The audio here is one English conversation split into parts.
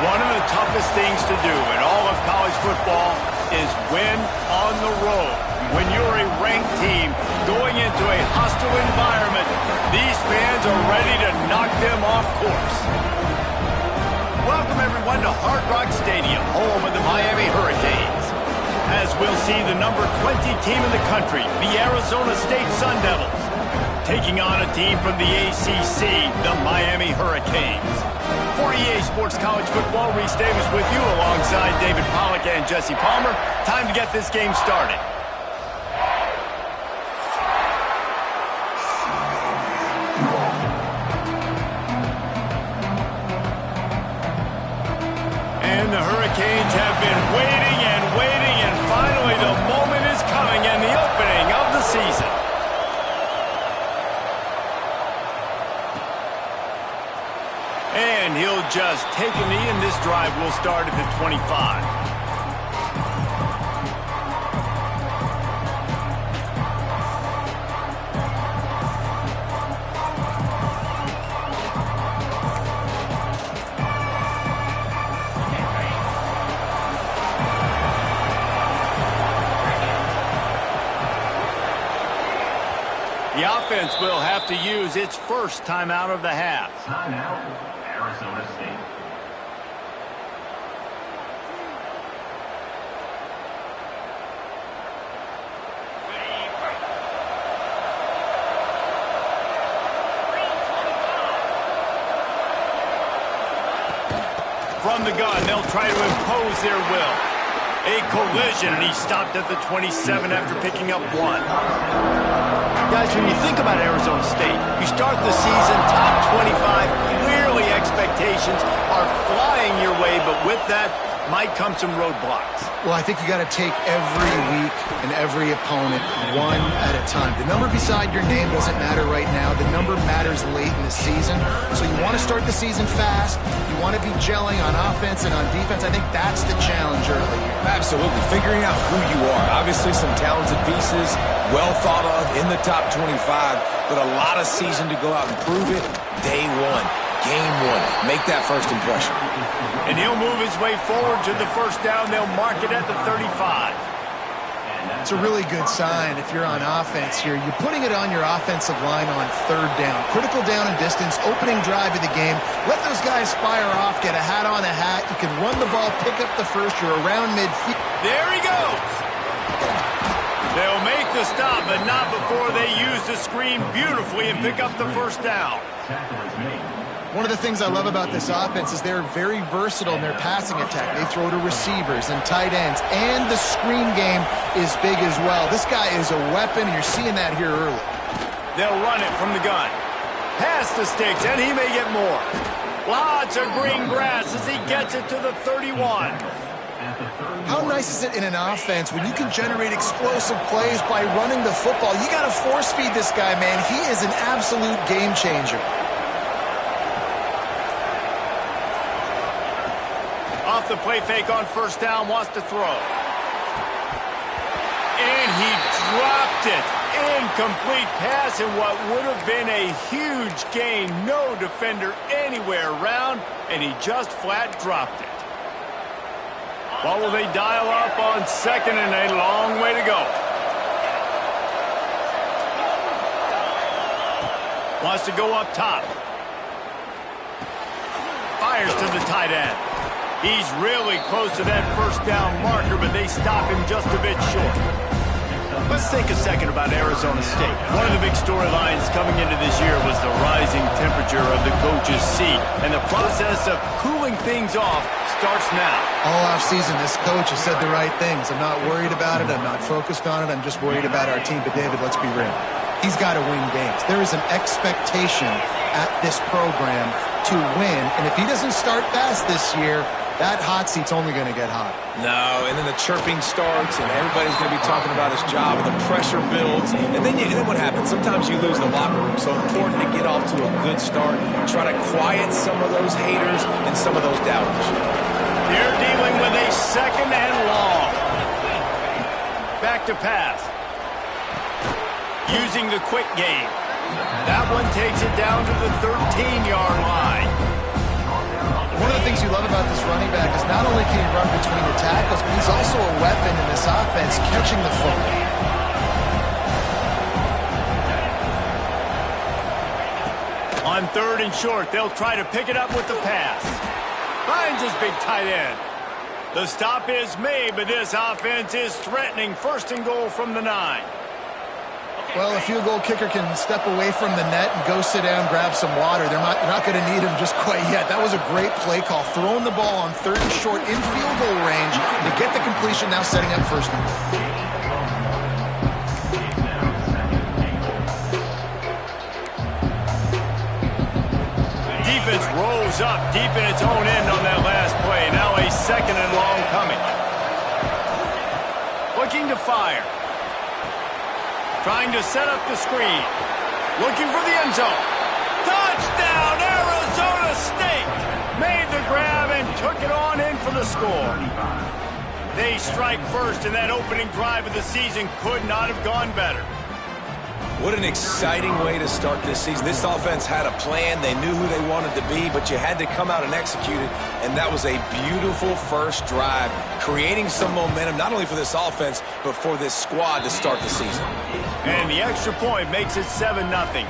One of the toughest things to do in all of college football is win on the road. When you're a ranked team going into a hostile environment, these fans are ready to knock them off course. Welcome, everyone, to Hard Rock Stadium, home of the Miami Hurricanes. As we'll see the number 20 team in the country, the Arizona State Sun Devils, taking on a team from the ACC, the Miami Hurricanes. For EA Sports College Football, Reese Davis with you alongside David Pollack and Jesse Palmer. Time to get this game started. And the Hurricanes have been waiting and finally the moment is coming and the opening of the season. And he'll just take a knee, and this drive will start at the 25. The offense will have to use its first timeout of the half. Timeout, Arizona State. From the gun, they'll try to impose their will. A collision, and he stopped at the 27 after picking up one. Guys, when you think about Arizona State, you start the season top 25. Clearly, expectations are flying your way, but with that might come some roadblocks. Well, I think you got to take every week and every opponent one at a time. The number beside your name doesn't matter right now. The number matters late in the season. So you want to start the season fast. You want to be gelling on offense and on defense. I think that's the challenge early. Absolutely. Figuring out who you are. Obviously, some talented pieces, well thought of in the top 25, but a lot of season to go out and prove it. Day one, game one. Make that first impression. And he'll move his way forward to the first down. They'll mark it at the 35. It's a really good sign if you're on offense here. You're putting it on your offensive line on third down. Critical down and distance, opening drive of the game. Let those guys fire off, get a hat on a hat. You can run the ball, pick up the first. You're around midfield. There he goes. They'll make the stop, but not before they use the screen beautifully and pick up the first down. One of the things I love about this offense is they're very versatile in their passing attack. They throw to receivers and tight ends, and the screen game is big as well. This guy is a weapon, and you're seeing that here early. They'll run it from the gun. Pass the sticks, and he may get more. Lots of green grass as he gets it to the 31. How nice is it in an offense when you can generate explosive plays by running the football? You got to force feed this guy, man. He is an absolute game changer. Off the play fake on first down, wants to throw. And he dropped it. Incomplete pass in what would have been a huge gain. No defender anywhere around, and he just flat dropped it. What will they dial up on second and a long way to go? Wants to go up top. Fires to the tight end. He's really close to that first down marker, but they stop him just a bit short. Let's think a second about Arizona State. One of the big storylines coming into this year was the rising temperature of the coach's seat, and the process of cooling things off starts now. All offseason, this coach has said the right things. I'm not worried about it. I'm not focused on it. I'm just worried about our team. But, David, let's be real. He's got to win games. There is an expectation at this program to win, and if he doesn't start fast this year, that hot seat's only going to get hot. No, and then the chirping starts, and everybody's going to be talking about his job, and the pressure builds. And then what happens? Sometimes you lose the locker room. So important to get off to a good start. Try to quiet some of those haters and some of those doubters. They're dealing with a second and long. Back to pass. Using the quick game. That one takes it down to the 13-yard line. One of the things you love about this running back is not only can he run between the tackles, but he's also a weapon in this offense catching the football. On 3rd and short, they'll try to pick it up with the pass. Finds his big tight end. The stop is made, but this offense is threatening 1st and goal from the 9. Well, a field goal kicker can step away from the net and go sit down, grab some water. They're not going to need him just quite yet. That was a great play call. Throwing the ball on 3rd and short in field goal range. They get the completion, now setting up 1st and goal. Defense rolls up deep in its own end on that last play. Now a 2nd and long coming. Looking to fire. Trying to set up the screen. Looking for the end zone. Touchdown, Arizona State! Made the grab and took it on in for the score. They strike first, and that opening drive of the season could not have gone better. What an exciting way to start this season. This offense had a plan. They knew who they wanted to be, but you had to come out and execute it, and that was a beautiful first drive, creating some momentum, not only for this offense, but for this squad to start the season. And the extra point makes it 7-0.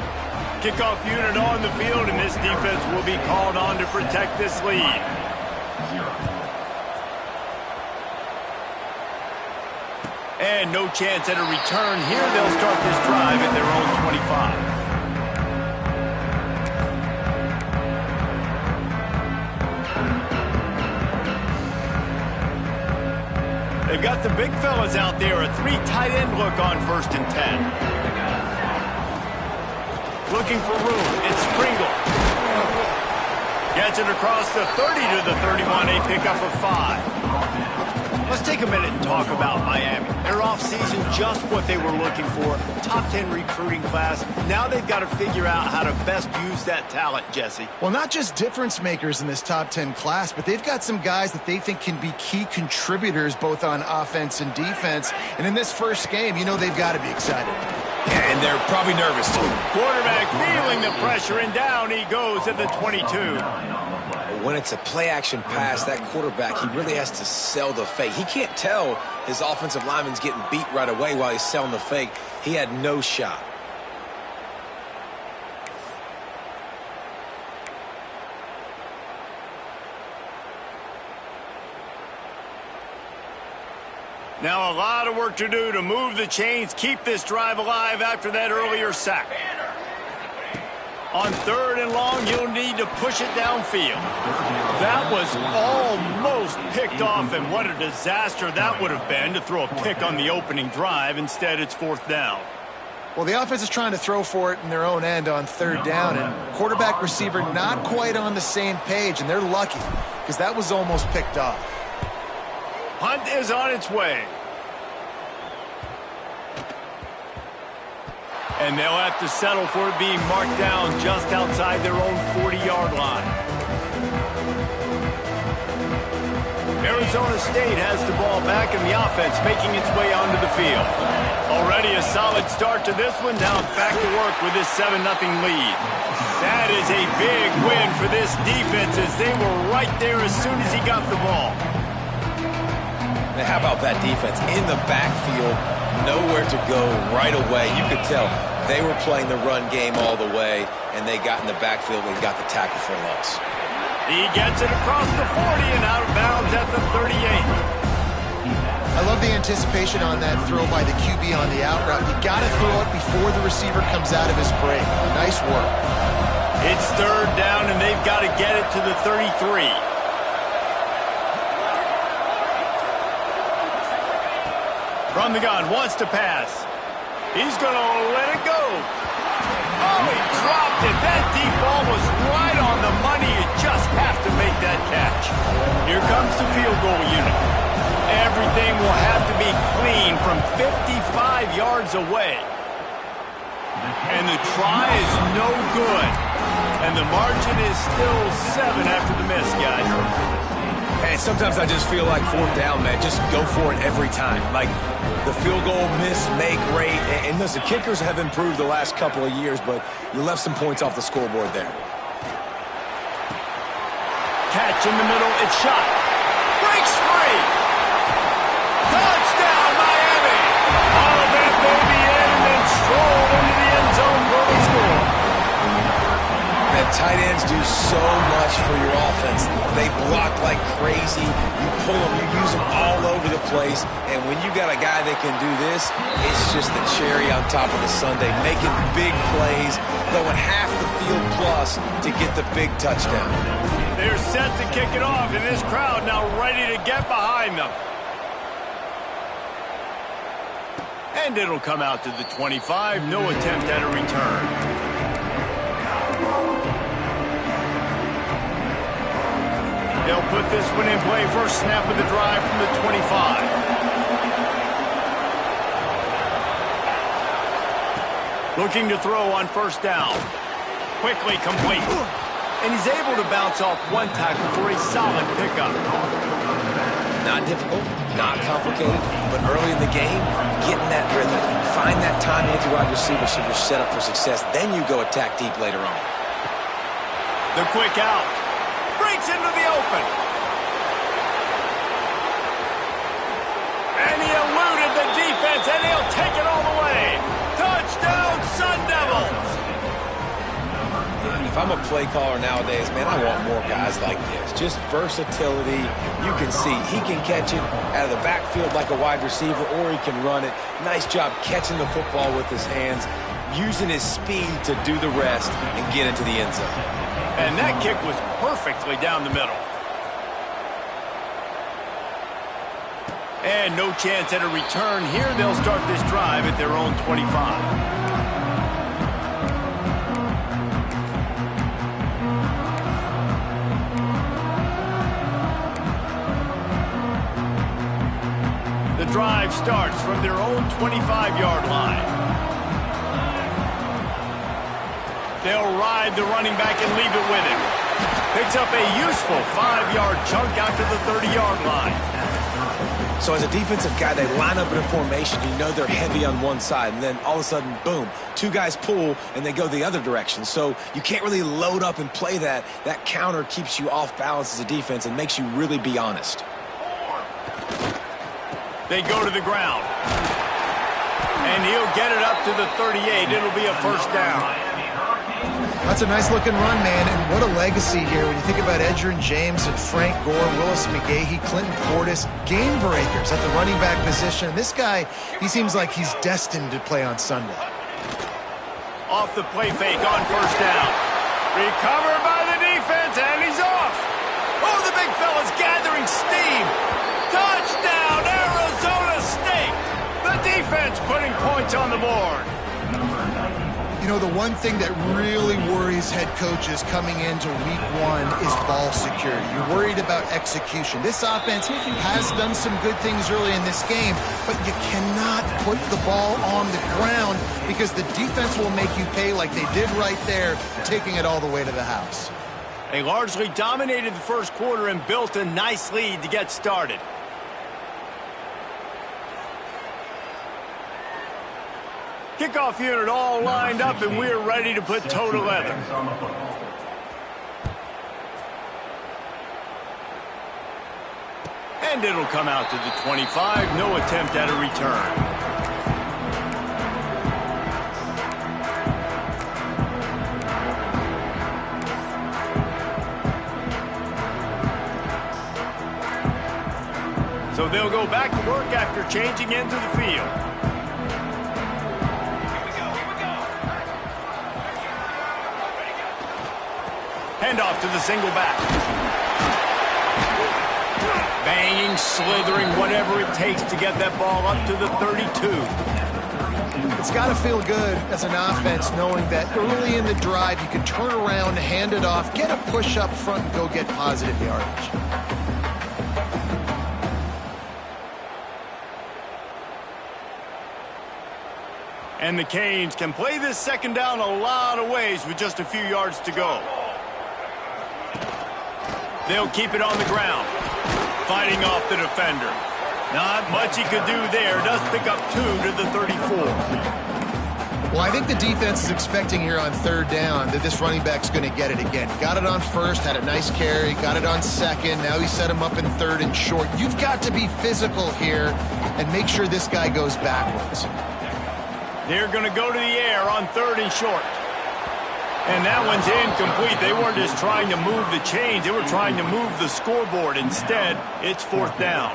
Kickoff unit on the field, and this defense will be called on to protect this lead. And no chance at a return here. They'll start this drive at their own 25. They've got the big fellas out there. A 3 tight end look on 1st and 10. Looking for room. It's Pringle. Gets it across the 30 to the 31. A pickup of 5. Let's take a minute and talk about Miami. Their offseason, just what they were looking for. Top 10 recruiting class. Now they've got to figure out how to best use that talent, Jesse. Well, not just difference makers in this top 10 class, but they've got some guys that they think can be key contributors both on offense and defense. And in this first game, you know they've got to be excited. Yeah, and they're probably nervous, too. Quarterback feeling the pressure, and down he goes at the 22. When it's a play-action pass, that quarterback, he really has to sell the fake. He can't tell his offensive lineman's getting beat right away while he's selling the fake. He had no shot. Now a lot of work to do to move the chains, keep this drive alive after that earlier sack. On 3rd and long, you'll need to push it downfield. That was almost picked off, and what a disaster that would have been to throw a pick on the opening drive. Instead, it's 4th down. Well, the offense is trying to throw for it in their own end on 3rd down, and quarterback receiver not quite on the same page, and they're lucky because that was almost picked off. Hunt is on its way. And they'll have to settle for it being marked down just outside their own 40-yard line. Arizona State has the ball back in the offense, making its way onto the field. Already a solid start to this one. Now back to work with this 7-0 lead. That is a big win for this defense as they were right there as soon as he got the ball. Now, how about that defense in the backfield? Nowhere to go right away. You could tell they were playing the run game all the way, and they got in the backfield and got the tackle for a loss. He gets it across the 40 and out of bounds at the 38. I love the anticipation on that throw by the QB on the out route. You got to throw it before the receiver comes out of his break. Nice work. It's 3rd down, and they've got to get it to the 33. From the gun, wants to pass. He's going to let it go. Oh, he dropped it. That deep ball was right on the money. You just have to make that catch. Here comes the field goal unit. Everything will have to be clean from 55 yards away. And the try is no good. And the margin is still 7 after the miss, guys. And sometimes I just feel like 4th down, man. Just go for it every time. Like the field goal miss, make rate. And listen, kickers have improved the last couple of years, but you left some points off the scoreboard there. catch in the middle. It's shot. Breaks free. Touchdown, Miami. All of that baby in and then strolled into the end zone for the score. Man, tight ends do so much for your offense. They block like crazy. You pull them, you use them all over the place. And when you got a guy that can do this, it's just the cherry on top of the sundae, making big plays, going half the field plus to get the big touchdown. They're set to kick it off, and this crowd now ready to get behind them. And it'll come out to the 25. No attempt at a return. They'll put this one in play. First snap of the drive from the 25. Looking to throw on first down. Quickly complete. And he's able to bounce off one tackle for a solid pickup. Not difficult, not complicated, but early in the game, getting that rhythm. Find that time into wide receiver so you're set up for success. Then you go attack deep later on. The quick out. Breaks into the open. And he eluded the defense, and he'll take it all the way. Touchdown, Sun Devils. If I'm a play caller nowadays, man, I want more guys like this. Just versatility. You can see he can catch it out of the backfield like a wide receiver, or he can run it. Nice job catching the football with his hands, using his speed to do the rest and get into the end zone. And that kick was perfectly down the middle. And no chance at a return here. They'll start this drive at their own 25. The drive starts from their own 25-yard line. They'll ride the running back and leave it with him. Picks up a useful 5-yard chunk out to the 30-yard line. So as a defensive guy, they line up in a formation. You know they're heavy on one side, and then all of a sudden, boom, two guys pull, and they go the other direction. So you can't really load up and play that. That counter keeps you off balance as a defense and makes you really be honest. They go to the ground. And he'll get it up to the 38. It'll be a first down. That's a nice-looking run, man, and what a legacy here. When you think about Edgerrin James and Frank Gore, Willis McGahee, Clinton Portis, game breakers at the running back position. This guy, he seems like he's destined to play on Sunday. Off the play fake on first down. Recovered by the defense, and he's off. Oh, the big fella's gathering steam. Touchdown, Arizona State. The defense putting points on the board. You know, the one thing that really worries head coaches coming into week one is ball security. You're worried about execution. This offense has done some good things early in this game, but you cannot put the ball on the ground because the defense will make you pay like they did right there, taking it all the way to the house. They largely dominated the first quarter and built a nice lead to get started. Kickoff unit all lined up, and we're ready to put toe to leather. And it'll come out to the 25. No attempt at a return. So they'll go back to work after changing into the field. Handoff to the single back. Banging, slithering, whatever it takes to get that ball up to the 32. It's got to feel good as an offense knowing that early in the drive you can turn around, hand it off, get a push up front, and go get positive yardage. And the Canes can play this second down a lot of ways with just a few yards to go. They'll keep it on the ground, fighting off the defender. Not much he could do there. Does pick up 2 to the 34. Well, I think the defense is expecting here on third down that this running back's going to get it again. Got it on first, had a nice carry, got it on second. Now he set him up in third and short. You've got to be physical here and make sure this guy goes backwards. They're going to go to the air on third and short. And that one's incomplete. They weren't just trying to move the chains. They were trying to move the scoreboard. Instead, it's fourth down.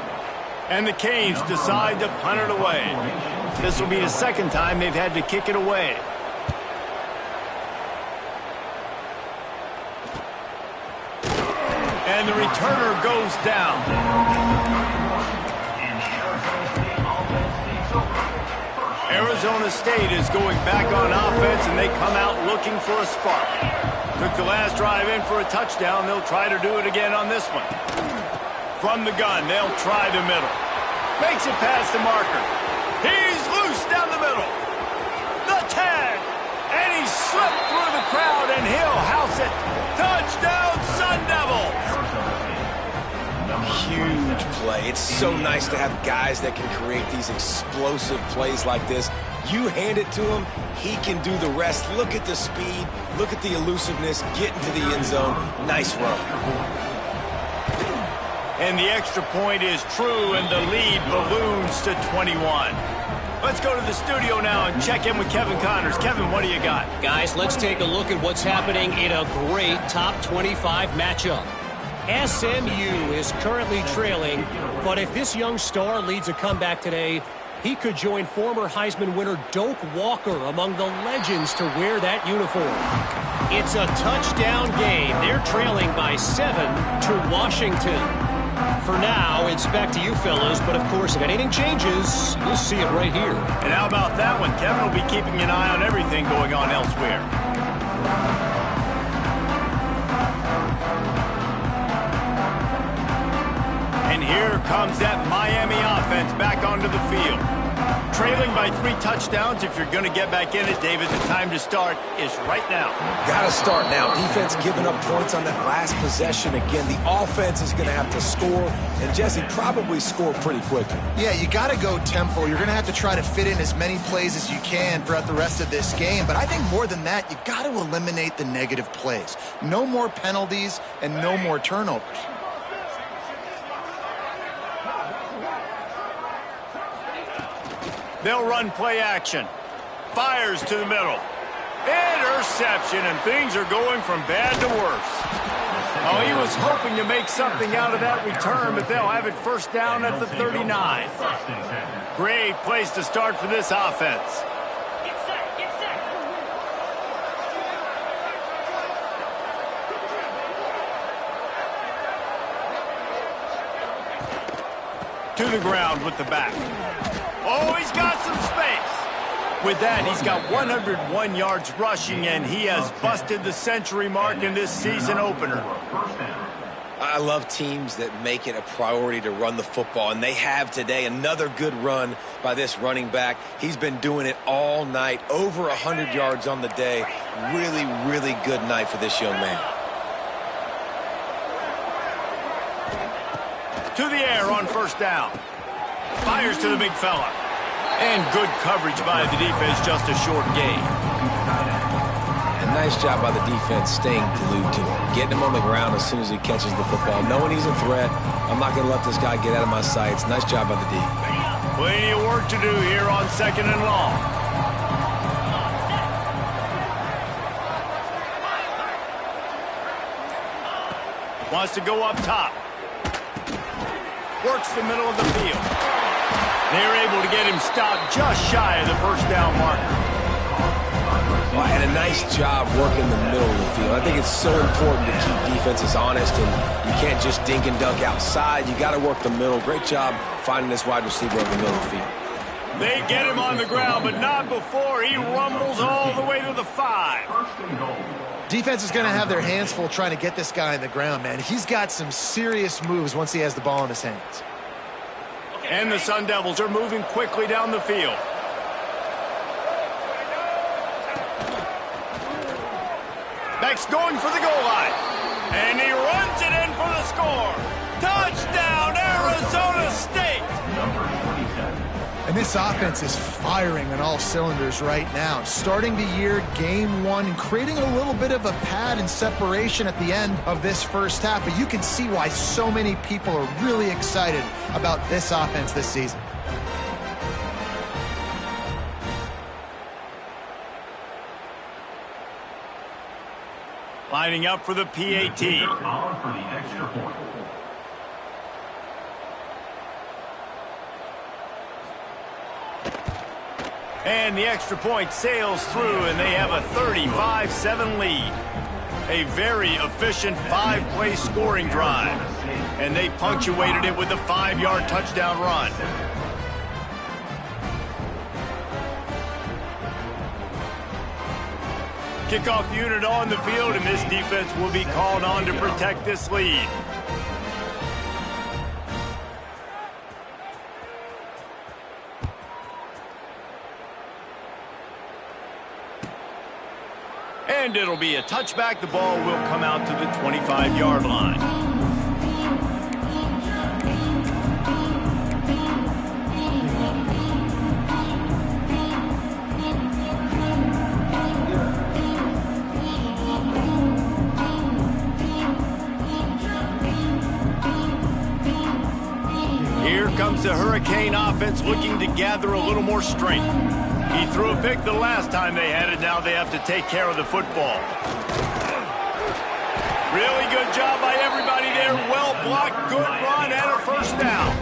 And the Canes decide to punt it away. This will be the second time they've had to kick it away. And the returner goes down. Arizona State is going back on offense, and they come out looking for a spark. Took the last drive in for a touchdown. They'll try to do it again on this one. From the gun, they'll try the middle. Makes it past the marker. He's loose down the middle. The tag. And he slipped through the crowd, and he'll house it. Touchdown, Sun Devils. Huge play. It's so nice to have guys that can create these explosive plays like this. You hand it to him, he can do the rest. Look at the speed. Look at the elusiveness. Get into the end zone. Nice run. And the extra point is true, and the lead balloons to 21. Let's go to the studio now and check in with Kevin Connors. Kevin, what do you got? Guys, let's take a look at what's happening in a great top 25 matchup. SMU is currently trailing, but if this young star leads a comeback today, he could join former Heisman winner Doak Walker among the legends to wear that uniform. It's a touchdown game. They're trailing by 7 to Washington. For now, it's back to you fellas, but of course, if anything changes, you'll see it right here. And how about that one? Kevin will be keeping an eye on everything going on elsewhere. And here comes that Miami offense back onto the field. Trailing by 3 touchdowns. If you're going to get back in it, David, the time to start is right now. Got to start now. Defense giving up points on that last possession. Again, the offense is going to have to score, and Jesse probably score pretty quickly. Yeah, you got to go tempo. You're going to have to try to fit in as many plays as you can throughout the rest of this game. But I think more than that, you got to eliminate the negative plays. No more penalties and no more turnovers. They'll run play action. Fires to the middle. Interception, and things are going from bad to worse. Oh, he was hoping to make something out of that return, but they'll have it first down at the 39. Great place to start for this offense. To the ground with the back. Oh, he's got some space. With that, he's got 101 yards rushing, and he has busted the century mark in this season opener. I love teams that make it a priority to run the football, and they have today. Another good run by this running back. He's been doing it all night, over 100 yards on the day. Really, really good night for this young man. To the air on first down. Fires to the big fella. And good coverage by the defense, just a short gain. And nice job by the defense staying glued to him. Getting him on the ground as soon as he catches the football. Knowing he's a threat, I'm not going to let this guy get out of my sights. Nice job by the D. Plenty of work to do here on second and long. Wants to go up top. Works the middle of the field. They're able to get him stopped just shy of the first down marker. Well, and a nice job working the middle of the field. I think it's so important to keep defenses honest, and you can't just dink and dunk outside. You got to work the middle. Great job finding this wide receiver over the middle of the field. They get him on the ground, but not before he rumbles all the way to the 5. Defense is going to have their hands full trying to get this guy on the ground, man. He's got some serious moves once he has the ball in his hands. And the Sun Devils are moving quickly down the field. Back's going for the goal line. And he runs it in for the score. Touchdown, Arizona State! And this offense is firing on all cylinders right now. Starting the year, game one, and creating a little bit of a pad and separation at the end of this first half. But you can see why so many people are really excited about this offense this season. Lining up for the PAT. For the extra point. And the extra point sails through, and they have a 35-7 lead. A very efficient 5-play scoring drive. And they punctuated it with a 5-yard touchdown run. Kickoff unit on the field, and this defense will be called on to protect this lead. And it'll be a touchback. The ball will come out to the 25-yard line. Here comes the Hurricane offense looking to gather a little more strength. He threw a pick the last time they had it. Now they have to take care of the football. Really good job by everybody there. Well blocked, good run, and a first down.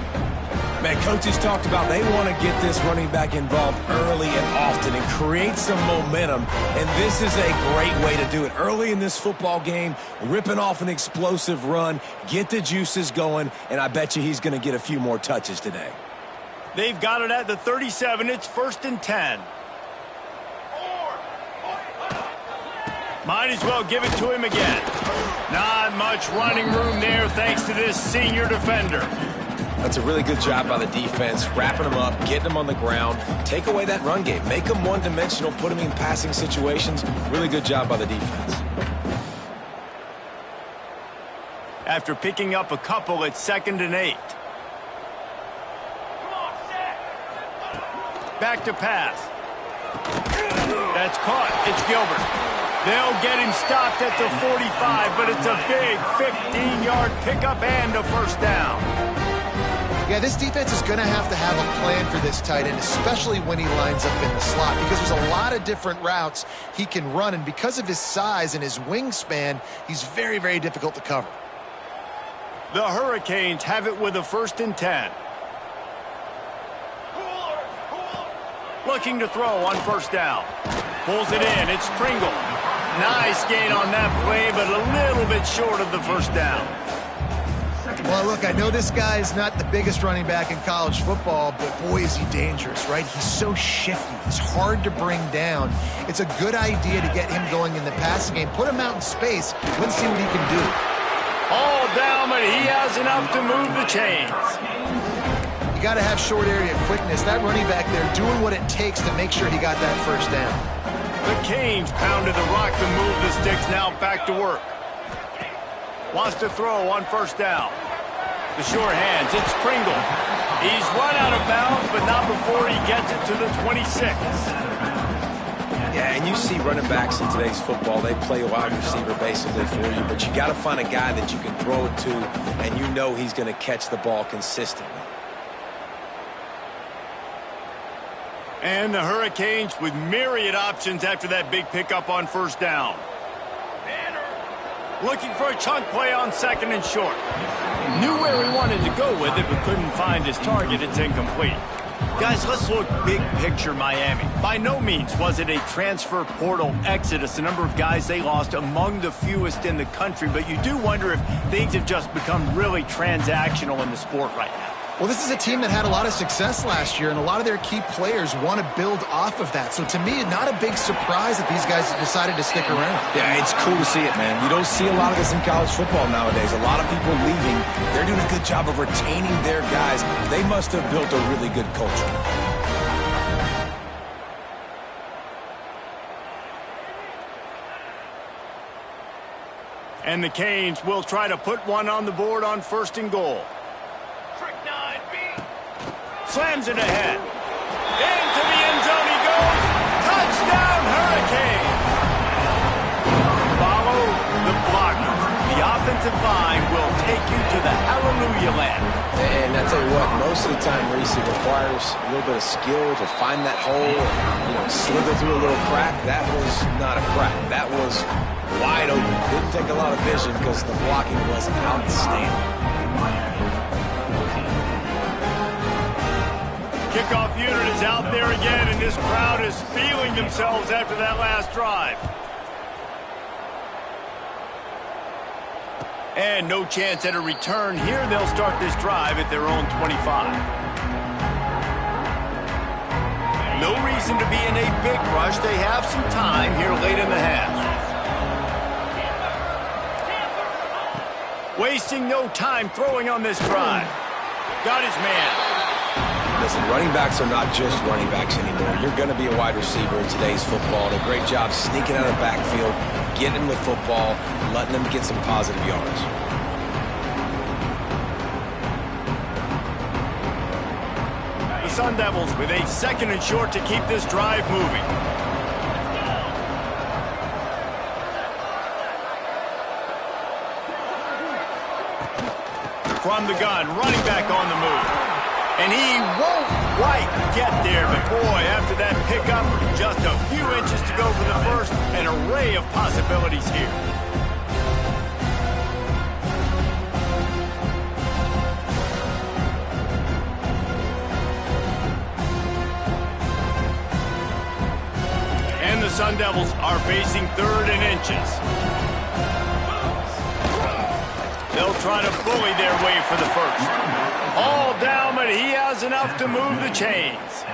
Man, coaches talked about they want to get this running back involved early and often and create some momentum, and this is a great way to do it. Early in this football game, ripping off an explosive run, get the juices going, and I bet you he's going to get a few more touches today. They've got it at the 37. It's 1st and 10. Might as well give it to him again. Not much running room there thanks to this senior defender. That's a really good job by the defense, wrapping them up, getting them on the ground, take away that run game, make them one-dimensional, put them in passing situations. Really good job by the defense. After picking up a couple, it's 2nd and 8. Back to pass. That's caught. It's Gilbert. They'll get him stopped at the 45, but it's a big 15-yard pickup and a first down. Yeah, this defense is going to have a plan for this tight end, especially when he lines up in the slot, because there's a lot of different routes he can run, and because of his size and his wingspan, he's very, very difficult to cover. The Hurricanes have it with a 1st and 10. Looking to throw on first down. Pulls it in. It's Pringle. Nice gain on that play, but a little bit short of the first down. Well, look, I know this guy is not the biggest running back in college football, but boy, is he dangerous, right? He's so shifty. He's hard to bring down. It's a good idea to get him going in the passing game. Put him out in space. Let's see what he can do. All down, but he has enough to move the chains. You got to have short area quickness. That running back there doing what it takes to make sure he got that first down. The Canes pounded the rock to move the sticks. Now back to work. Wants to throw on first down. The short hands. It's Pringle. He's run out of bounds, but not before he gets it to the 26. Yeah, and you see running backs in today's football, they play a wide receiver basically for you, but you got to find a guy that you can throw it to, and you know he's going to catch the ball consistently. And the Hurricanes with myriad options after that big pickup on first down. Looking for a chunk play on 2nd and short. Knew where he wanted to go with it, but couldn't find his target. It's incomplete. Guys, let's look big picture Miami. By no means was it a transfer portal exodus. A number of guys they lost, among the fewest in the country. But you do wonder if things have just become really transactional in the sport right now. Well, this is a team that had a lot of success last year, and a lot of their key players want to build off of that. So to me, not a big surprise that these guys decided to stick around. Yeah, it's cool to see it, man. You don't see a lot of this in college football nowadays. A lot of people leaving. They're doing a good job of retaining their guys. They must have built a really good culture. And the Canes will try to put one on the board on 1st and goal. Slams it ahead. offensive line will take you to the hallelujah land. And I tell you what, most of the time, Reese, it requires a little bit of skill to find that hole and, slither through a little crack. That was not a crack. That was wide open. Didn't take a lot of vision because the blocking was outstanding. Kickoff unit is out there again, and this crowd is feeling themselves after that last drive. And no chance at a return here. They'll start this drive at their own 25. No reason to be in a big rush. They have some time here late in the half. Wasting no time throwing on this drive. Got his man. Listen, running backs are not just running backs anymore. You're going to be a wide receiver in today's football. And a great job sneaking out of the backfield, getting them the football, letting them get some positive yards. The Sun Devils with a 2nd and short to keep this drive moving. From the gun, running back on the move. And he won't quite get there, but boy, after that pickup, just a few inches to go for the first, an array of possibilities here. And the Sun Devils are facing 3rd and inches. They'll try to bully their way for the first. All down, but he has enough to move the chains.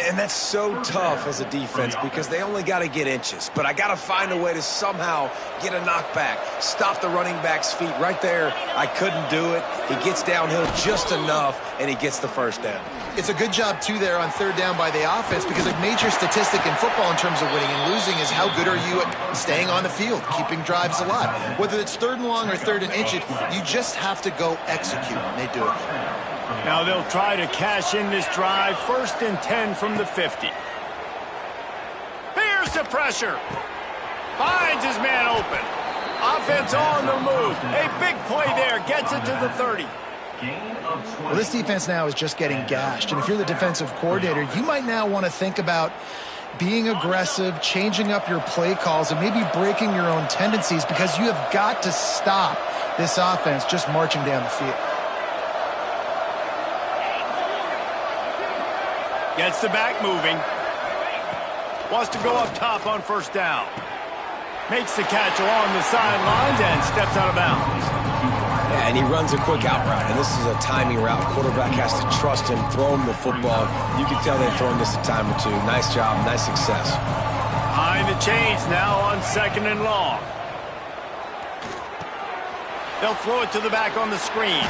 And that's so tough as a defense because they only got to get inches. But I got to find a way to somehow get a knockback, stop the running back's feet right there. I couldn't do it. He gets downhill just enough, and he gets the first down. It's a good job, too, there on 3rd down by the offense because a major statistic in football in terms of winning and losing is how good are you at staying on the field, keeping drives alive. Whether it's 3rd and long or 3rd and inches, you just have to go execute, and they do it. Now they'll try to cash in this drive. 1st and 10 from the 50. Here's the pressure. Finds his man open. Offense on the move. A big play there. Gets it to the 30. Well, this defense now is just getting gashed. And if you're the defensive coordinator, you might now want to think about being aggressive, changing up your play calls, and maybe breaking your own tendencies because you have got to stop this offense just marching down the field. Gets the back moving. Wants to go up top on 1st down. Makes the catch along the sidelines and steps out of bounds. Yeah, and he runs a quick out route, and this is a timing route. Quarterback has to trust him, throw him the football. You can tell they've thrown this a time or two. Nice job, nice success. Behind the chains now on 2nd and long. They'll throw it to the back on the screen.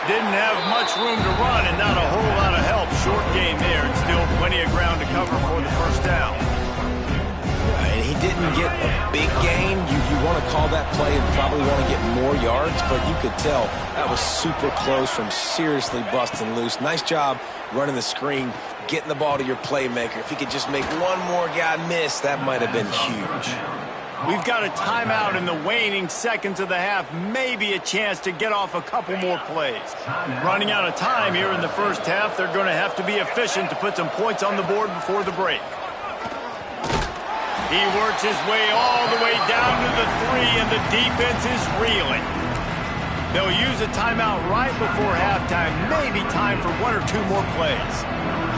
Didn't have much room to run and not a whole lot of help. Short game there and still plenty of ground to cover for the 1st down. And he didn't get a big gain. You want to call that play and probably want to get more yards, but you could tell that was super close from seriously busting loose. Nice job running the screen, getting the ball to your playmaker. If he could just make one more guy miss, that might have been huge. We've got a timeout in the waning seconds of the half. Maybe a chance to get off a couple more plays. Running out of time here in the 1st half. They're going to have to be efficient to put some points on the board before the break. He works his way all the way down to the 3, and the defense is reeling. They'll use a timeout right before halftime. Maybe time for 1 or 2 more plays.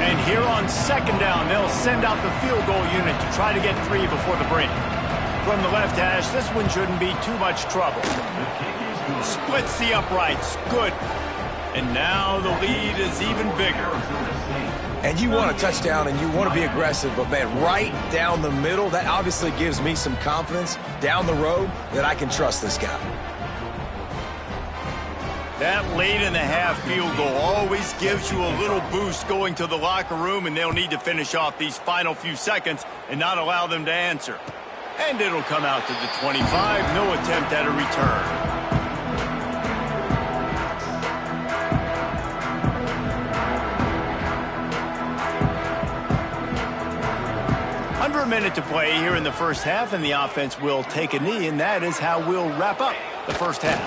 And here on 2nd down, they'll send out the field goal unit to try to get 3 before the break. From the left hash, this one shouldn't be too much trouble. Splits the uprights. Good. And now the lead is even bigger. And you want a touchdown and you want to be aggressive, but, man, right down the middle, that obviously gives me some confidence down the road that I can trust this guy. That late in the half field goal always gives you a little boost going to the locker room, and they'll need to finish off these final few seconds and not allow them to answer. And it'll come out to the 25. No attempt at a return. Under a minute to play here in the 1st half, and the offense will take a knee, and that is how we'll wrap up the first half.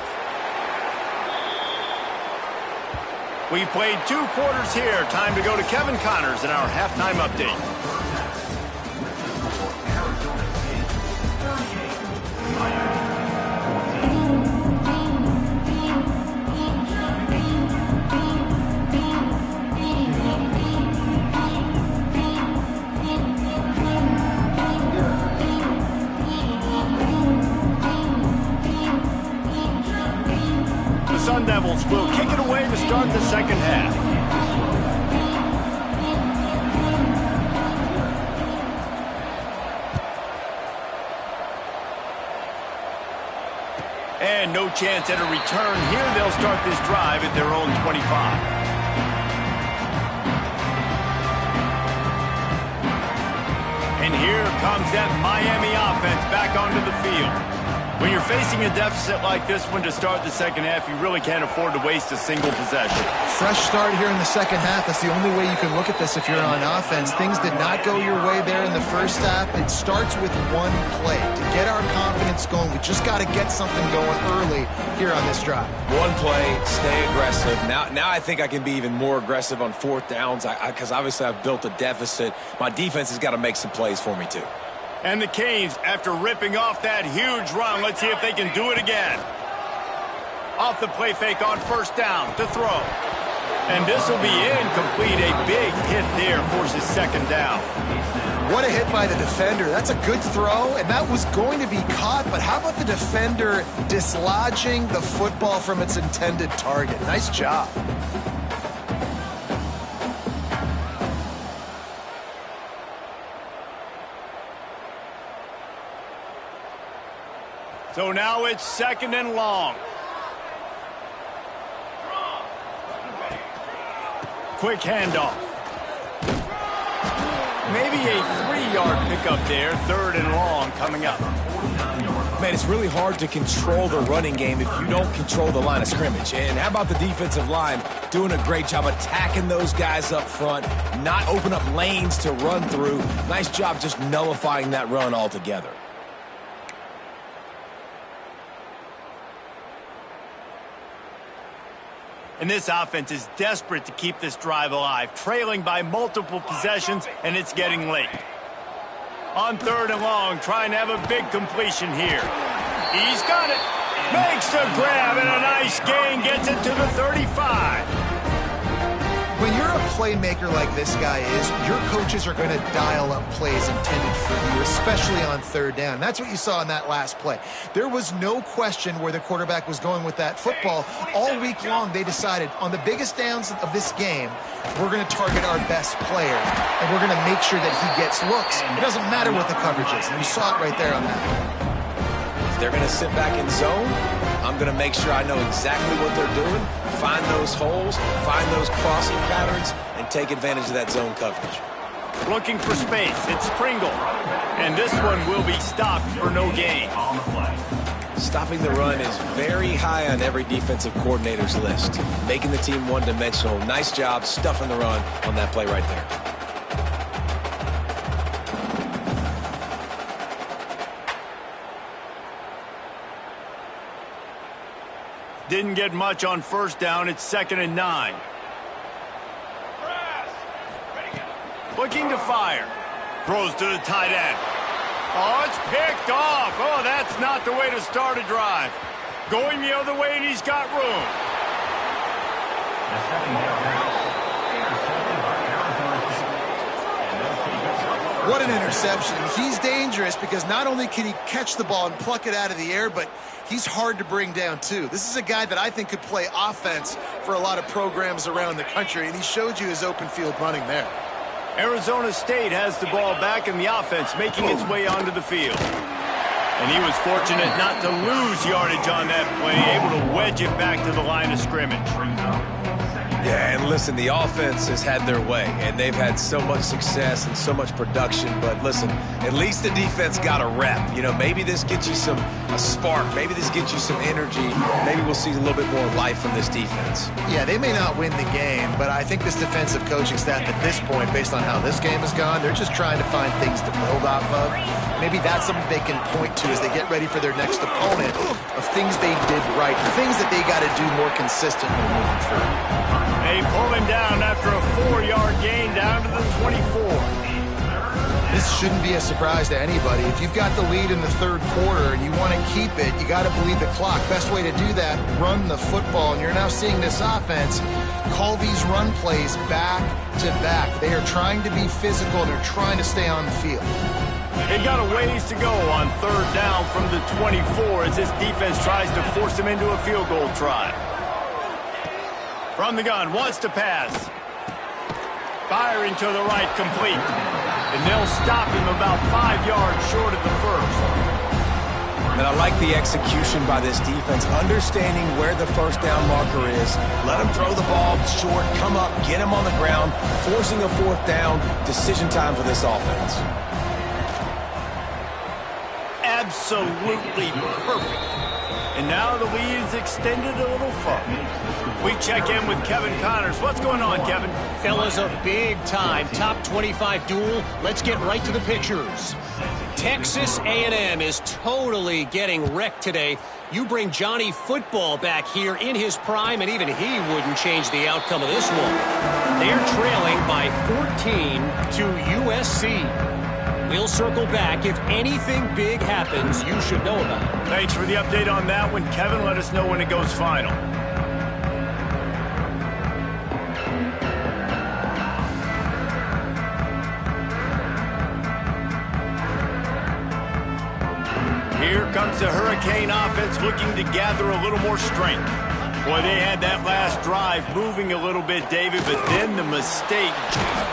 We've played 2 quarters here. Time to go to Kevin Connors in our halftime update. Sun Devils will kick it away to start the second half. And no chance at a return here. They'll start this drive at their own 25. And here comes that Miami offense back onto the field. When you're facing a deficit like this one to start the second half, you really can't afford to waste a single possession. Fresh start here in the second half. That's the only way you can look at this if you're on offense. Things did not go your way there in the first half. It starts with one play. To get our confidence going, we just got to get something going early here on this drive. One play, stay aggressive. Now I think I can be even more aggressive on 4th downs because obviously I've built a deficit. My defense has got to make some plays for me too. And the Canes, after ripping off that huge run, let's see if they can do it again. Off the play fake on 1st down to throw. And this will be incomplete. A big hit there forces 2nd down. What a hit by the defender. That's a good throw, and that was going to be caught. But how about the defender dislodging the football from its intended target? Nice job. So now it's 2nd and long. Quick handoff. Maybe a 3-yard pickup there. 3rd and long coming up. Man, it's really hard to control the running game if you don't control the line of scrimmage. And how about the defensive line doing a great job attacking those guys up front, not open up lanes to run through. Nice job just nullifying that run altogether. And this offense is desperate to keep this drive alive, trailing by multiple possessions, and it's getting late. On 3rd and long, trying to have a big completion here. He's got it. Makes the grab, and a nice gain, gets it to the 35. When you're a playmaker like this guy is, your coaches are going to dial up plays intended for you, especially on 3rd down. That's what you saw in that last play. There was no question where the quarterback was going with that football. All week long, they decided on the biggest downs of this game, we're going to target our best player, and we're going to make sure that he gets looks. It doesn't matter what the coverage is, and you saw it right there on that. If they're going to sit back in zone, I'm going to make sure I know exactly what they're doing, find those holes, find those crossing patterns, and take advantage of that zone coverage. Looking for space. It's Pringle. And this one will be stopped for no gain. Stopping the run is very high on every defensive coordinator's list. Making the team one-dimensional. Nice job stuffing the run on that play right there. Didn't get much on 1st down. It's 2nd and 9. Looking to fire. Throws to the tight end. Oh, it's picked off. Oh, that's not the way to start a drive. Going the other way, and he's got room. What an interception. He's dangerous because not only can he catch the ball and pluck it out of the air, but he's hard to bring down, too. This is a guy that I think could play offense for a lot of programs around the country, and he showed you his open field running there. Arizona State has the ball back in the offense, making its way onto the field. And he was fortunate not to lose yardage on that play, able to wedge it back to the line of scrimmage. Yeah, and listen, the offense has had their way, and they've had so much success and so much production. But listen, at least the defense got a rep. You know, maybe this gets you a spark. Maybe this gets you some energy. Maybe we'll see a little bit more life from this defense. Yeah, they may not win the game, but I think this defensive coaching staff at this point, based on how this game has gone, they're just trying to find things to build off of. Maybe that's something they can point to as they get ready for their next opponent of things they did right, things that they got to do more consistently moving forward. They pull him down after a 4-yard gain down to the 24. This shouldn't be a surprise to anybody. If you've got the lead in the third quarter and you want to keep it, you got to bleed the clock. Best way to do that, run the football. And you're now seeing this offense call these run plays back to back. They are trying to be physical and they're trying to stay on the field. They've got a ways to go on third down from the 24 as this defense tries to force them into a field goal try. From the gun, wants to pass. Firing to the right, complete. And they'll stop him about 5 yards short of the first. And I like the execution by this defense, understanding where the first down marker is. Let him throw the ball short, come up, get him on the ground, forcing a fourth down. Decision time for this offense. Absolutely perfect. And now the lead is extended a little further. We check in with Kevin Connors. What's going on, Kevin? Fellas, a big-time top 25 duel. Let's get right to the pictures. Texas A&M is totally getting wrecked today. You bring Johnny Football back here in his prime, and even he wouldn't change the outcome of this one. They're trailing by 14 to USC. We'll circle back. If anything big happens, you should know about it. Thanks for the update on that one, Kevin. Let us know when it goes final. Here comes the Hurricane offense looking to gather a little more strength. Boy, they had that last drive moving a little bit, David, but then the mistake.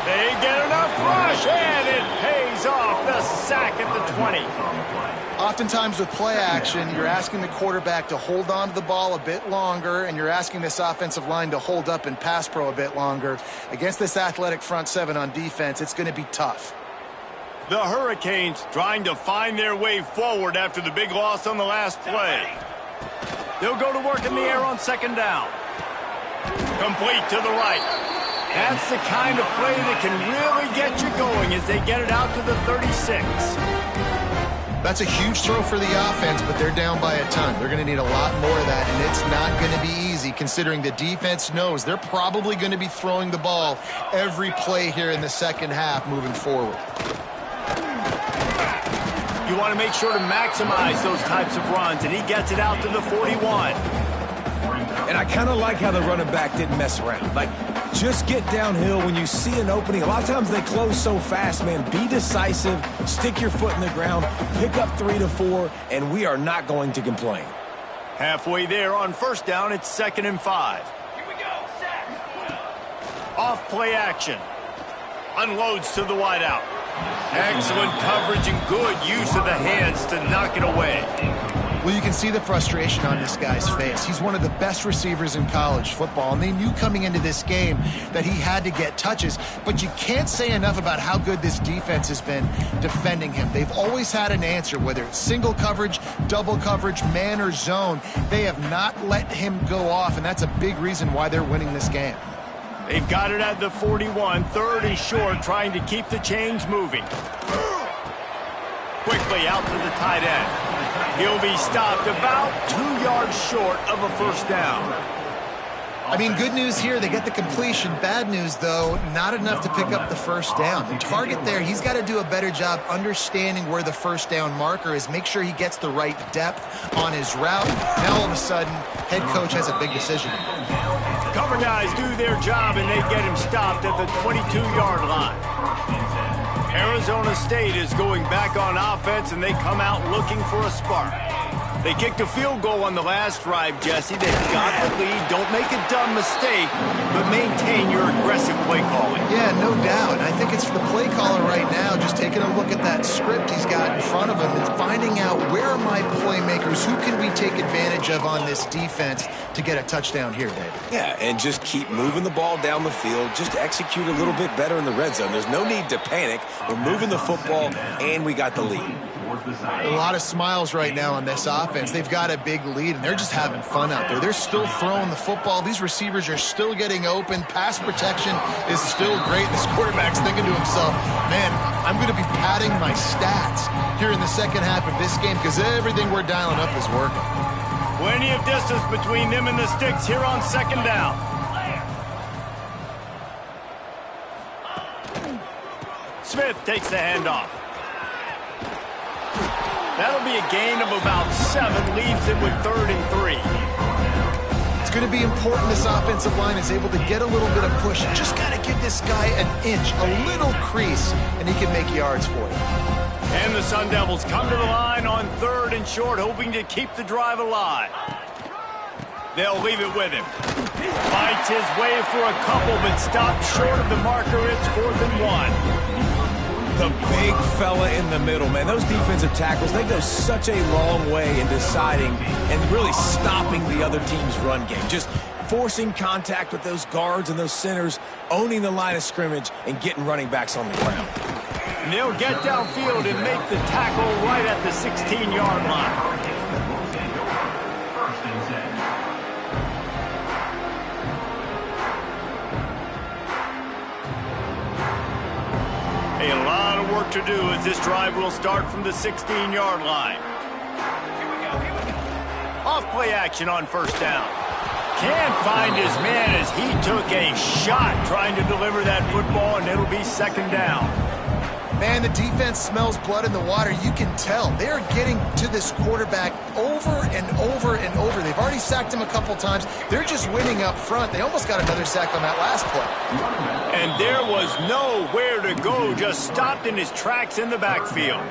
They get enough rush, and it pays off. The sack at the 20. Oftentimes with play action, you're asking the quarterback to hold on to the ball a bit longer, and you're asking this offensive line to hold up and pass pro a bit longer. Against this athletic front seven on defense, it's going to be tough. The Hurricanes trying to find their way forward after the big loss on the last play. They'll go to work in the air on second down. Complete to the right. That's the kind of play that can really get you going as they get it out to the 36. That's a huge throw for the offense, but they're down by a ton. They're going to need a lot more of that, and it's not going to be easy considering the defense knows they're probably going to be throwing the ball every play here in the second half moving forward. You want to make sure to maximize those types of runs, and he gets it out to the 41. And I kind of like how the running back didn't mess around. Like, just get downhill when you see an opening. A lot of times they close so fast, man. Be decisive, stick your foot in the ground, pick up 3 to 4, and we are not going to complain. Halfway there on first down, it's 2nd and 5. Here we go, sack. Off play action. Unloads to the wideout. Excellent coverage and good use of the hands to knock it away. Well, you can see the frustration on this guy's face. He's one of the best receivers in college football, and they knew coming into this game that he had to get touches, but you can't say enough about how good this defense has been defending him. They've always had an answer, whether it's single coverage, double coverage, man or zone. They have not let him go off, and that's a big reason why they're winning this game. They've got it at the 41, 3rd and short, trying to keep the chains moving. Quickly out to the tight end. He'll be stopped about 2 yards short of a first down. I mean, good news here, they get the completion. Bad news, though, not enough to pick up the first down. The target there, he's got to do a better job understanding where the first down marker is, make sure he gets the right depth on his route. Now, all of a sudden, head coach has a big decision. Cover guys do their job, and they get him stopped at the 22-yard line. Arizona State is going back on offense, and they come out looking for a spark. They kicked a field goal on the last drive, Jesse. They've got the lead. Don't make a dumb mistake, but maintain your aggressive play calling. Yeah, no doubt. I think it's the play caller right now just taking a look at that script he's got in front of him and finding out where are my playmakers, who can we take advantage of on this defense to get a touchdown here, David? Yeah, and just keep moving the ball down the field. Just execute a little bit better in the red zone. There's no need to panic. We're moving the football, and we got the lead. A lot of smiles right now on this offense. They've got a big lead, and they're just having fun out there. They're still throwing the football. These receivers are still getting open. Pass protection is still great. This quarterback's thinking to himself, man, I'm going to be padding my stats here in the second half of this game because everything we're dialing up is working. Plenty of distance between them and the sticks here on second down. Smith takes the handoff. That'll be a gain of about 7, leaves him with 3rd and 3. It's going to be important this offensive line is able to get a little bit of push. Just got to give this guy an inch, a little crease, and he can make yards for you. And the Sun Devils come to the line on 3rd and short, hoping to keep the drive alive. They'll leave it with him. Fights his way for a couple, but stopped short of the marker. It's 4th and 1. The big fella in the middle, man. Those defensive tackles, they go such a long way in deciding and really stopping the other team's run game. Just forcing contact with those guards and those centers, owning the line of scrimmage, and getting running backs on the ground. And they'll get downfield and make the tackle right at the 16-yard line. A lot of work to do as this drive will start from the 16-yard line. Off play action on 1st down. Can't find his man as he took a shot trying to deliver that football, and it'll be 2nd down. Man, the defense smells blood in the water. You can tell. They are getting to this quarterback over and over and over. They've already sacked him a couple times. They're just winning up front. They almost got another sack on that last play. And there was nowhere to go, just stopped in his tracks in the backfield.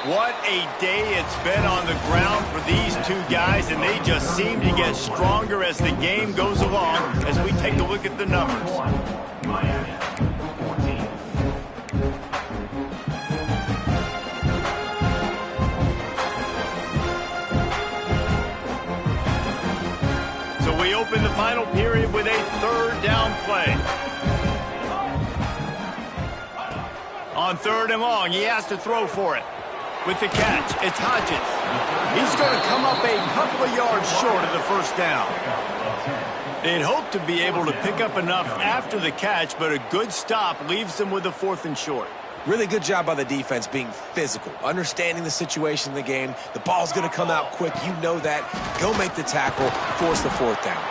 What a day it's been on the ground for these two guys, and they just seem to get stronger as the game goes along as we take a look at the numbers. So we open the final period with a 3rd down play. On 3rd and long, he has to throw for it. With the catch, it's Hodges. He's going to come up a couple of yards short of the 1st down. They'd hope to be able to pick up enough after the catch, but a good stop leaves them with a 4th and short. Really good job by the defense being physical, understanding the situation in the game. The ball's going to come out quick. You know that. Go make the tackle, force the 4th down.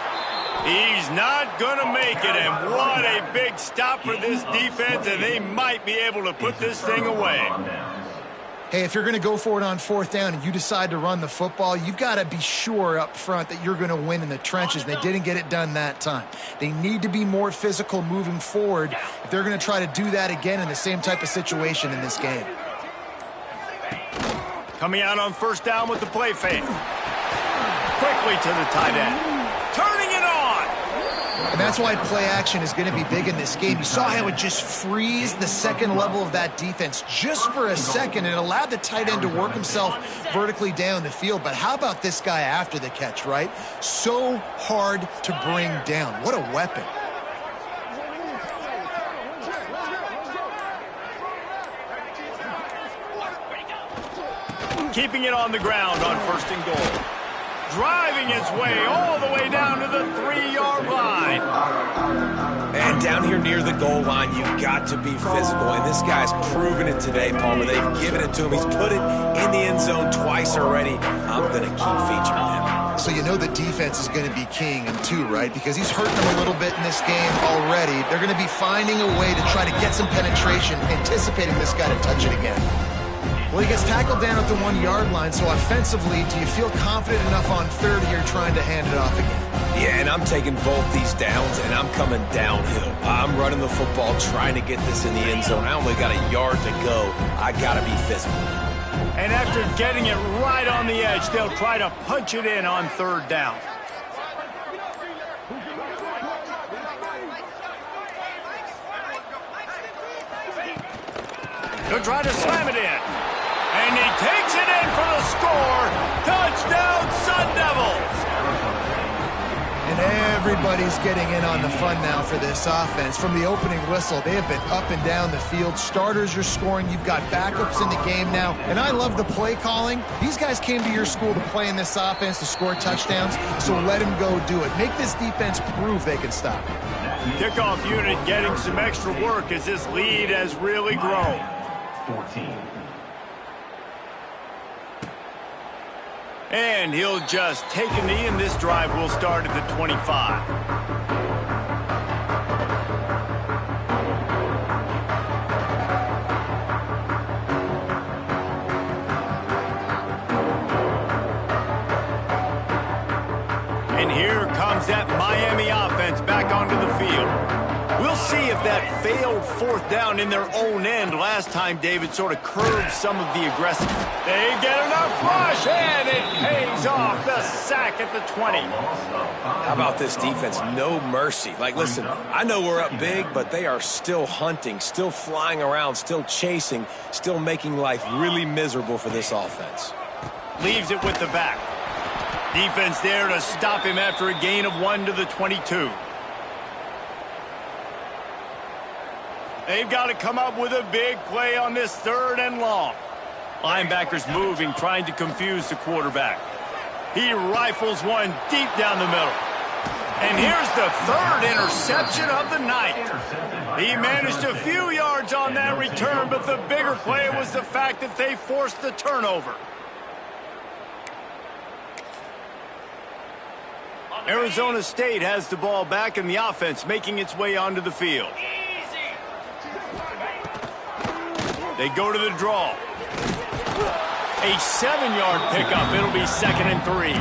He's not going to make it, and what a big stop for this defense, and they might be able to put this thing away. Hey, if you're going to go for it on 4th down and you decide to run the football, you've got to be sure up front that you're going to win in the trenches. They didn't get it done that time. They need to be more physical moving forward if they're going to try to do that again in the same type of situation in this game. Coming out on 1st down with the play fake. Quickly to the tight end. Turning it on. And that's why play action is going to be big in this game. You saw how it just frees the second level of that defense just for a second. It allowed the tight end to work himself vertically down the field. But how about this guy after the catch, right? So hard to bring down. What a weapon. Keeping it on the ground on 1st and goal. Driving its way all the way down to the 3-yard line. And down here near the goal line, you've got to be physical. And this guy's proven it today, Palmer. They've given it to him. He's put it in the end zone twice already. I'm going to keep featuring him. So you know the defense is going to be keying him too, right? Because he's hurting them a little bit in this game already. They're going to be finding a way to try to get some penetration, anticipating this guy to touch it again. Well, he gets tackled down at the 1-yard line, so offensively, do you feel confident enough on 3rd here trying to hand it off again? Yeah, and I'm taking both these downs, and I'm coming downhill. I'm running the football, trying to get this in the end zone. I only got a yard to go. I got to be physical. And after getting it right on the edge, they'll try to punch it in on 3rd down. He'll try to slam it in. And he takes it in for the score. Touchdown, Sun Devils. And everybody's getting in on the fun now for this offense. From the opening whistle, they have been up and down the field. Starters are scoring. You've got backups in the game now. And I love the play calling. These guys came to your school to play in this offense to score touchdowns, so let them go do it. Make this defense prove they can stop it. Kickoff unit getting some extra work as this lead has really grown. 14. And he'll just take a knee, and this drive will start at the 25. And here comes that Miami offense back onto the field. We'll see if that failed fourth down in their own end last time, David, sort of curbed some of the aggressive. They get enough rush, and it pays off. The sack at the 20. How about this defense? No mercy. Like, listen, I know we're up big, but they are still hunting, still flying around, still chasing, still making life really miserable for this offense. Leaves it with the back. Defense there to stop him after a gain of 1 to the 22. They've got to come up with a big play on this 3rd and long. Linebackers moving, trying to confuse the quarterback. He rifles one deep down the middle. And here's the 3rd interception of the night. He managed a few yards on that return, but the bigger play was the fact that they forced the turnover. Arizona State has the ball back, and the offense making its way onto the field. They go to the draw. A 7-yard pickup. It'll be 2nd and 3.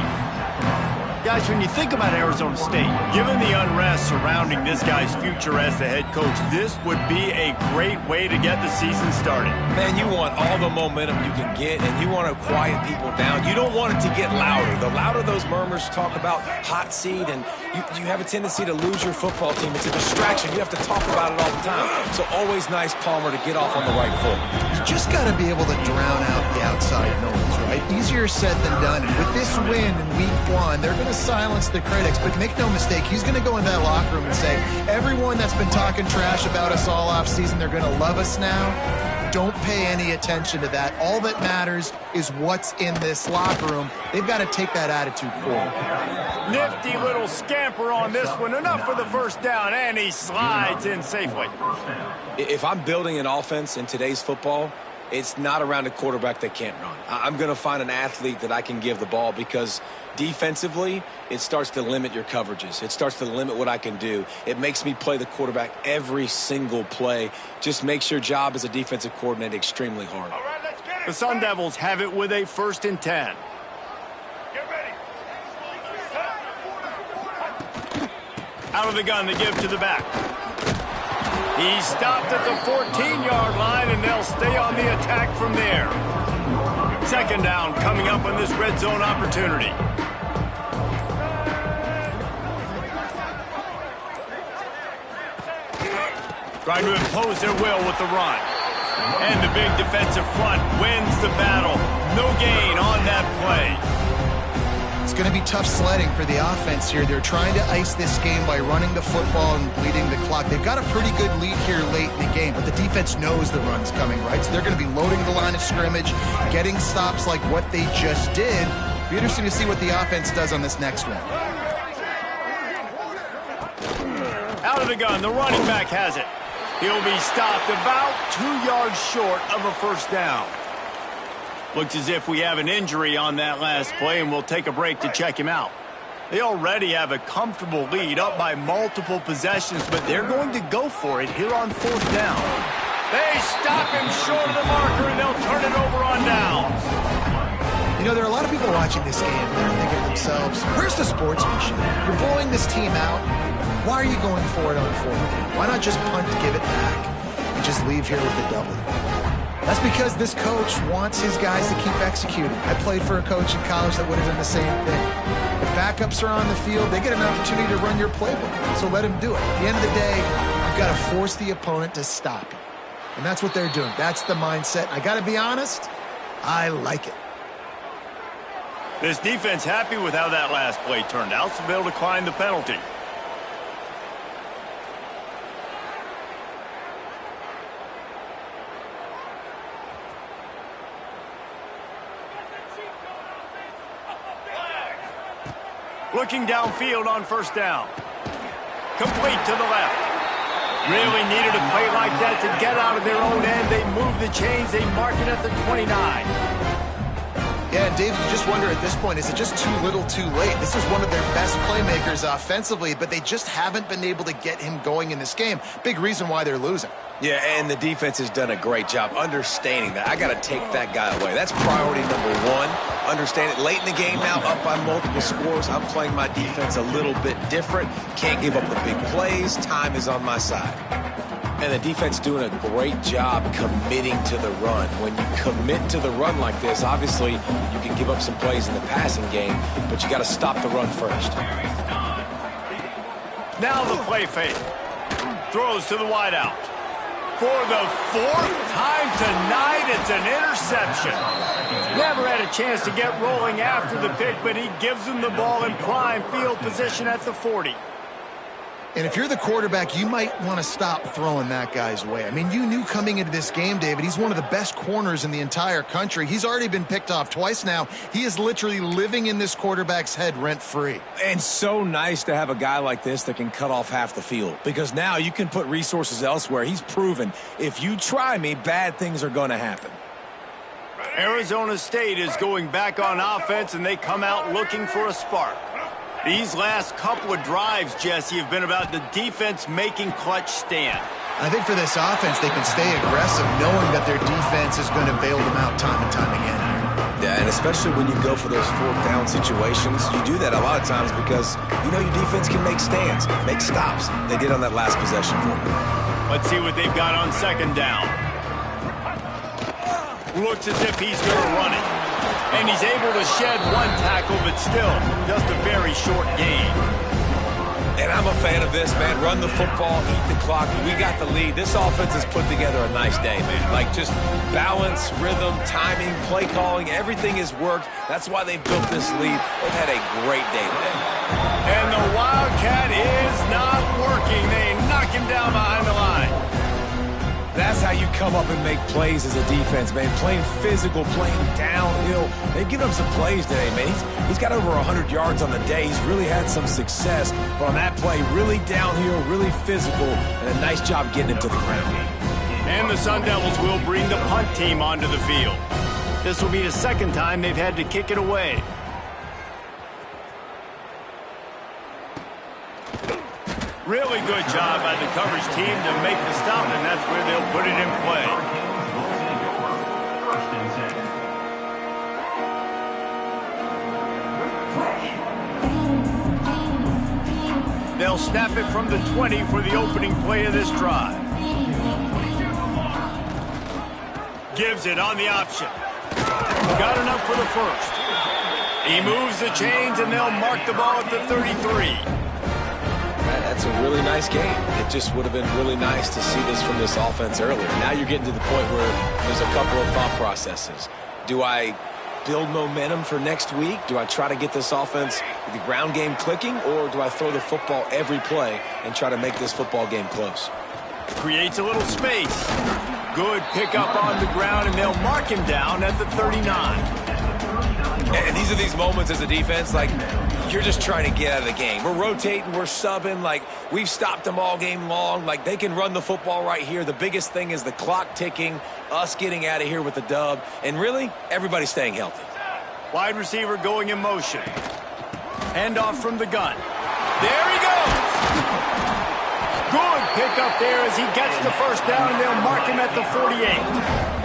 Guys, when you think about Arizona State, given the unrest surrounding this guy's future as the head coach, this would be a great way to get the season started. Man, you want all the momentum you can get, and you want to quiet people down. You don't want it to get louder. The louder those murmurs talk about hot seat, and you have a tendency to lose your football team. It's a distraction. You have to talk about it all the time. So always nice, Palmer, to get off on the right foot. You just got to be able to drown out the outside noise, right? Easier said than done. And with this win in week 1, they're going to silence the critics. But make no mistake, he's going to go into that locker room and say, everyone that's been talking trash about us all offseason, they're going to love us now. Don't pay any attention to that. All that matters is what's in this locker room. They've got to take that attitude forward. Nifty little scamper on this one. Enough for the first down, and he slides in safely. If I'm building an offense in today's football, it's not around a quarterback that can't run. I'm going to find an athlete that I can give the ball, because defensively, it starts to limit your coverages. It starts to limit what I can do. It makes me play the quarterback every single play. Just makes your job as a defensive coordinator extremely hard. All right, let's get it. The Sun Devils have it with a 1st and 10. Get ready. Out of the gun, they give to the back. He stopped at the 14-yard line, and they'll stay on the attack from there. 2nd down coming up on this red zone opportunity. Trying to impose their will with the run. And the big defensive front wins the battle. No gain on that play. It's going to be tough sledding for the offense here. They're trying to ice this game by running the football and bleeding the clock. They've got a pretty good lead here late in the game, but the defense knows the run's coming, right? So they're going to be loading the line of scrimmage, getting stops like what they just did. Be interesting to see what the offense does on this next one. Out of the gun, the running back has it. He'll be stopped about 2 yards short of a 1st down. Looks as if we have an injury on that last play, and we'll take a break to check him out. They already have a comfortable lead, up by multiple possessions, but they're going to go for it here on 4th down. They stop him short of the marker, and they'll turn it over on downs. You know, there are a lot of people watching this game that are thinking to themselves, where's the sportsmanship? You're blowing this team out. Why are you going for it on 4th down? Why not just punt, give it back, and just leave here with the W? That's because this coach wants his guys to keep executing. I played for a coach in college that would have done the same thing. If backups are on the field, they get an opportunity to run your playbook, so let him do it. At the end of the day, you've got to force the opponent to stop you. And that's what they're doing. That's the mindset. I got to be honest, I like it. This defense happy with how that last play turned out, so they'll decline the penalty. Looking downfield on first down. Complete to the left. Really needed a play like that to get out of their own end. They move the chains. They mark it at the 29. Yeah, and Dave, you just wonder at this point, is it just too little too late? This is one of their best playmakers offensively, but they just haven't been able to get him going in this game. Big reason why they're losing. Yeah, and the defense has done a great job understanding that. I got to take that guy away. That's priority number one. Understand it late in the game now, up by multiple scores. I'm playing my defense a little bit different. Can't give up the big plays. Time is on my side. And the defense doing a great job committing to the run. When you commit to the run like this, obviously you can give up some plays in the passing game, but you got to stop the run first. Now the play fake. Throws to the wideout. For the fourth time tonight, it's an interception. Never had a chance to get rolling after the pick, but he gives them the ball in prime field position at the 40. And if you're the quarterback, you might want to stop throwing that guy's way. I mean, you knew coming into this game, David, he's one of the best corners in the entire country. He's already been picked off twice now. He is literally living in this quarterback's head rent-free. And so nice to have a guy like this that can cut off half the field, because now you can put resources elsewhere. He's proven if you try me, bad things are going to happen. Arizona State is going back on offense, and they come out looking for a spark. These last couple of drives, Jesse, have been about the defense making clutch stand. I think for this offense, they can stay aggressive knowing that their defense is going to bail them out time and time again. Yeah, and especially when you go for those fourth down situations, you do that a lot of times because you know your defense can make stands, make stops. They did on that last possession for you. Let's see what they've got on second down. Looks as if he's going to run it. And he's able to shed one tackle, but still, just a very short gain. And I'm a fan of this, man. Run the football, eat the clock. We got the lead. This offense has put together a nice day, man. Like, just balance, rhythm, timing, play calling, everything has worked. That's why they've built this lead. They've had a great day today. And the Wildcat is not working. They knock him down behind the line. That's how you come up and make plays as a defense, man. Playing physical, playing downhill. They've given him some plays today, man. He's got over 100 yards on the day. He's really had some success. But on that play, really downhill, really physical, and a nice job getting him to the ground. And the Sun Devils will bring the punt team onto the field. This will be the second time they've had to kick it away. Really good job by the coverage team to make the stop, and that's where they'll put it in play. They'll snap it from the 20 for the opening play of this drive. Gives it on the option. Got enough for the first. He moves the chains, and they'll mark the ball at the 33. That's a really nice game. It just would have been really nice to see this from this offense earlier. Now you're getting to the point where there's a couple of thought processes. Do I build momentum for next week? Do I try to get this offense, the ground game clicking, or do I throw the football every play and try to make this football game close? Creates a little space. Good pickup on the ground, and they'll mark him down at the 39. And these are these moments as a defense, like, you're just trying to get out of the game. We're rotating, we're subbing, like, we've stopped them all game long. Like, they can run the football right here. The biggest thing is the clock ticking, us getting out of here with the dub, and really, everybody staying healthy. Wide receiver going in motion. Handoff from the gun. There he goes! Good pickup there as he gets the first down, and they'll mark him at the 48.